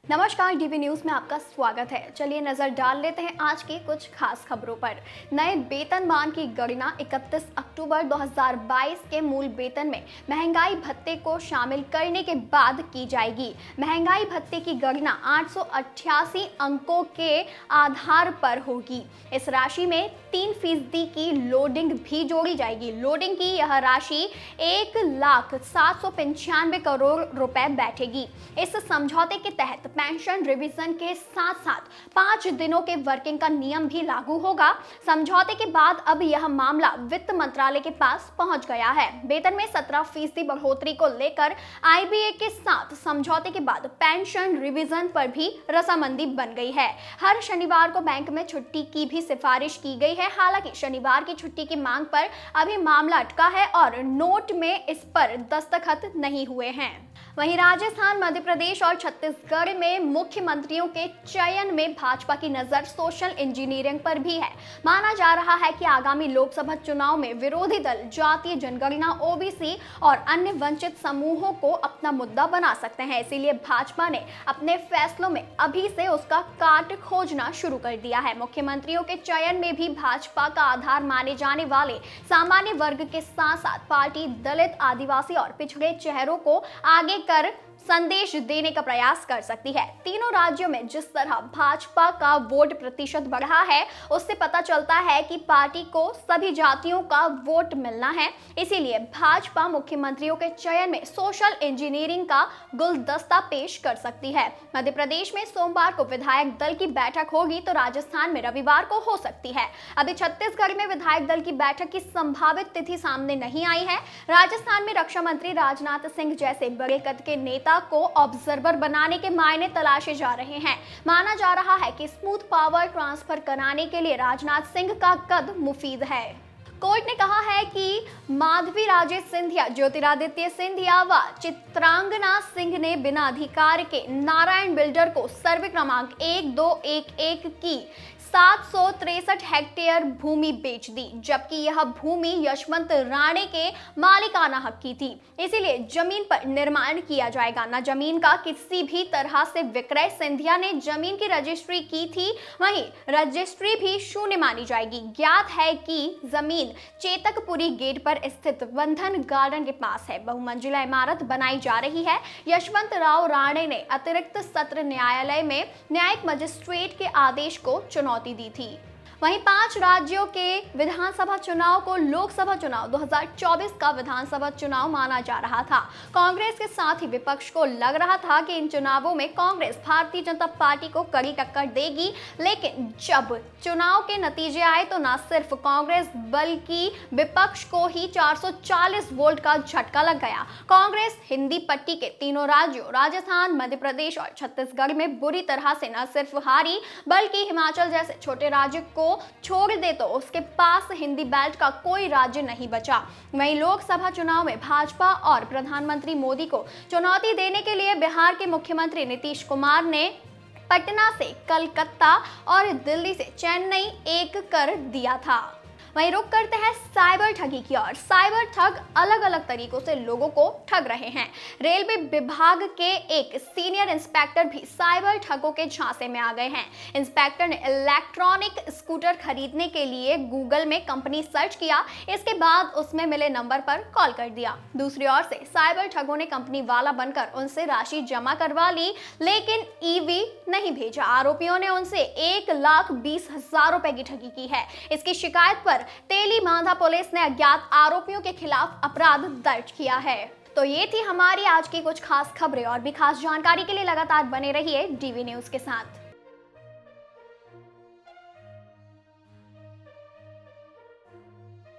नमस्कार, DV news में आपका स्वागत है। चलिए नजर डाल लेते हैं आज की कुछ खास खबरों पर। नए वेतनमान की गणना 31 अक्टूबर 2022 के मूल वेतन में महंगाई भत्ते को शामिल करने के बाद की जाएगी। महंगाई भत्ते की गणना 888 अंकों के आधार पर होगी। इस राशि में 3% की लोडिंग भी जोड़ी जाएगी। लोडिंग की यह राशि 1,795 करोड़ रुपए बैठेगी। इस समझौते के तहत पेंशन रिवीजन के साथ साथ 5 दिनों के वर्किंग का नियम भी लागू होगा। समझौते के बाद अब यह मामला वित्त मंत्रालय के पास पहुंच गया है। वेतन में 17% बढ़ोतरी को लेकर आईबीए के साथ समझौते के बाद पेंशन रिवीजन पर भी रजामंदी बन गई है। हर शनिवार को बैंक में छुट्टी की भी सिफारिश की गई है। हालांकि शनिवार की छुट्टी की मांग पर अभी मामला अटका है और नोट में इस पर दस्तखत नहीं हुए हैं। वहीं राजस्थान, मध्य प्रदेश और छत्तीसगढ़ में मुख्यमंत्रियों के चयन में भाजपा की नजर सोशल इंजीनियरिंग पर भी है। माना जा रहा है कि आगामी लोकसभा चुनाव में विरोधी दल जातीय जनगणना, ओबीसी और अन्य वंचित समूहों को अपना मुद्दा बना सकते हैं। इसीलिए भाजपा ने अपने फैसलों में अभी से उसका काट खोजना शुरू कर दिया है। मुख्यमंत्रियों के चयन में भी भाजपा का आधार माने जाने वाले सामान्य वर्ग के साथ साथ पार्टी दलित, आदिवासी और पिछड़े चेहरों को आगे कर संदेश देने का प्रयास कर सकती है। तीनों राज्यों में जिस तरह भाजपा का वोट प्रतिशत बढ़ा है, उससे पता चलता है कि पार्टी को सभी जातियों का वोट मिलना है। इसीलिए भाजपा मुख्यमंत्रियों के चयन में सोशल इंजीनियरिंग का गुलदस्ता पेश कर सकती है। मध्य प्रदेश में सोमवार को विधायक दल की बैठक होगी तो राजस्थान में रविवार को हो सकती है। अभी छत्तीसगढ़ में विधायक दल की बैठक की संभावित तिथि सामने नहीं आई है। राजस्थान में रक्षा मंत्री राजनाथ सिंह जैसे बड़े कद के नेता को ऑब्जर्वर बनाने के मायने तलाशे जा रहे हैं। माना जा रहा है कि स्मूथ पावर ट्रांसफर कराने के लिए राजनाथ सिंह का कद मुफीद है। कोर्ट ने कहा है कि माधवी राजेश सिंधिया, ज्योतिरादित्य सिंधिया व चित्रांगना सिंह ने बिना अधिकार के नारायण बिल्डर को सर्वे क्रमांक 1211 की 763 हेक्टेयर भूमि बेच दी, जबकि यह भूमि यशवंत राणे के मालिकाना हक की थी। इसीलिए जमीन पर निर्माण किया जाएगा, न जमीन का किसी भी तरह से विक्रय। सिंधिया ने जमीन की रजिस्ट्री की थी, वहीं रजिस्ट्री भी शून्य मानी जाएगी। ज्ञात है कि जमीन चेतकपुरी गेट पर स्थित बंधन गार्डन के पास है। बहुमंजिला इमारत बनाई जा रही है। यशवंत राव राणे ने अतिरिक्त सत्र न्यायालय में न्यायिक मजिस्ट्रेट के आदेश को चुनौती दी थी। वहीं 5 राज्यों के विधानसभा चुनाव को लोकसभा चुनाव 2024 का विधानसभा चुनाव माना जा रहा था। कांग्रेस के साथ ही विपक्ष को लग रहा था कि इन चुनावों में कांग्रेस भारतीय जनता पार्टी को कड़ी टक्कर देगी, लेकिन जब चुनाव के नतीजे आए तो न सिर्फ कांग्रेस बल्कि विपक्ष को ही 440 वोल्ट का झटका लग गया। कांग्रेस हिंदी पट्टी के तीनों राज्यों राजस्थान, मध्य प्रदेश और छत्तीसगढ़ में बुरी तरह से न सिर्फ हारी बल्कि हिमाचल जैसे छोटे राज्य को छोड़ दे तो उसके पास हिंदी बेल्ट का कोई राज्य नहीं बचा। वहीं लोकसभा चुनाव में भाजपा और प्रधानमंत्री मोदी को चुनौती देने के लिए बिहार के मुख्यमंत्री नीतीश कुमार ने पटना से कलकत्ता और दिल्ली से चेन्नई एक कर दिया था। वहीं रुक करते हैं साइबर ठगी की ओर। साइबर ठग अलग अलग तरीकों से लोगों को ठग रहे हैं। रेलवे विभाग के एक सीनियर इंस्पेक्टर भी साइबर ठगों के झांसे में आ गए हैं। इंस्पेक्टर ने इलेक्ट्रॉनिक स्कूटर खरीदने के लिए गूगल में कंपनी सर्च किया, इसके बाद उसमें मिले नंबर पर कॉल कर दिया। दूसरी ओर से साइबर ठगों ने कंपनी वाला बनकर उनसे राशि जमा करवा ली, लेकिन ईवी नहीं भेजा। आरोपियों ने उनसे 1,20,000 रुपए की ठगी की है। इसकी शिकायत पर तेलीबांधा पुलिस ने अज्ञात आरोपियों के खिलाफ अपराध दर्ज किया है। तो ये थी हमारी आज की कुछ खास खबरें। और भी खास जानकारी के लिए लगातार बने रहिए डीवी न्यूज के साथ।